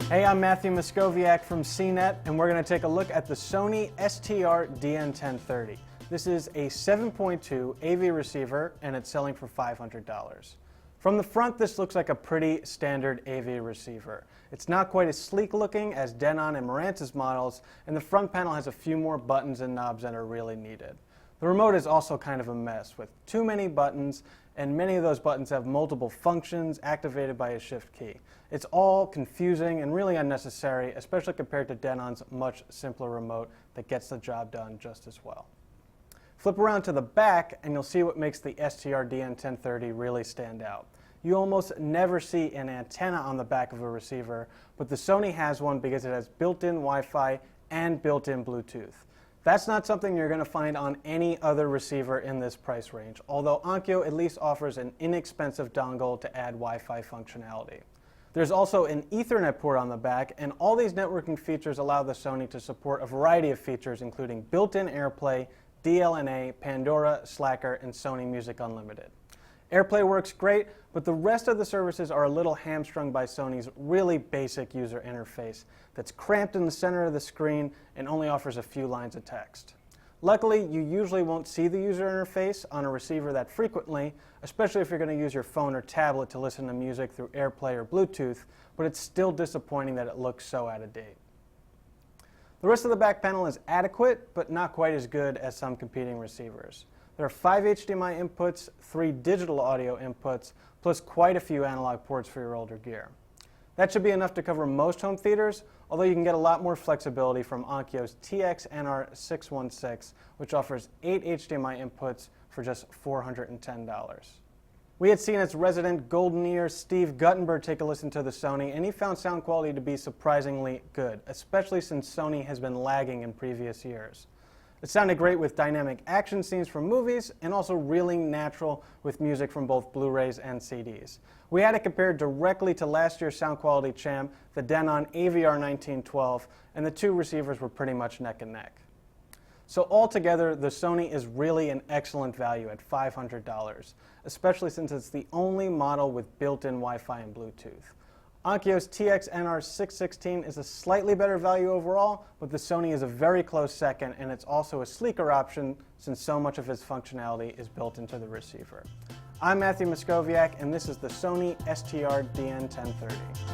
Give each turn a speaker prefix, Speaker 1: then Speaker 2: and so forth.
Speaker 1: Hey, I'm Matthew Moscoviak from CNET, and we're going to take a look at the Sony STR-DN1030. This is a 7.2 AV receiver, and it's selling for $500. From the front, this looks like a pretty standard AV receiver. It's not quite as sleek looking as Denon and Marantz's models, and the front panel has a few more buttons and knobs than are really needed. The remote is also kind of a mess with too many buttons, and many of those buttons have multiple functions activated by a shift key. It's all confusing and really unnecessary, especially compared to Denon's much simpler remote that gets the job done just as well. Flip around to the back and you'll see what makes the STR-DN1030 really stand out. You almost never see an antenna on the back of a receiver, but the Sony has one because it has built-in Wi-Fi and built-in Bluetooth. That's not something you're going to find on any other receiver in this price range, although Onkyo at least offers an inexpensive dongle to add Wi-Fi functionality. There's also an Ethernet port on the back, and all these networking features allow the Sony to support a variety of features, including built-in AirPlay, DLNA, Pandora, Slacker, and Sony Music Unlimited. AirPlay works great, but the rest of the services are a little hamstrung by Sony's really basic user interface that's cramped in the center of the screen and only offers a few lines of text. Luckily, you usually won't see the user interface on a receiver that frequently, especially if you're going to use your phone or tablet to listen to music through AirPlay or Bluetooth, but it's still disappointing that it looks so out of date. The rest of the back panel is adequate, but not quite as good as some competing receivers. There are 5 HDMI inputs, 3 digital audio inputs, plus quite a few analog ports for your older gear. That should be enough to cover most home theaters, although you can get a lot more flexibility from Onkyo's TX-NR616, which offers 8 HDMI inputs for just $410. We had seen its resident golden ear Steve Guttenberg take a listen to the Sony, and he found sound quality to be surprisingly good, especially since Sony has been lagging in previous years. It sounded great with dynamic action scenes from movies and also really natural with music from both Blu-rays and CDs. We had it compared directly to last year's sound quality champ, the Denon AVR1912, and the two receivers were pretty much neck and neck. So altogether, the Sony is really an excellent value at $500, especially since it's the only model with built-in Wi-Fi and Bluetooth. Onkyo's TX-NR616 is a slightly better value overall, but the Sony is a very close second, and it's also a sleeker option since so much of its functionality is built into the receiver. I'm Matthew Moscoviak, and this is the Sony STR-DN1030.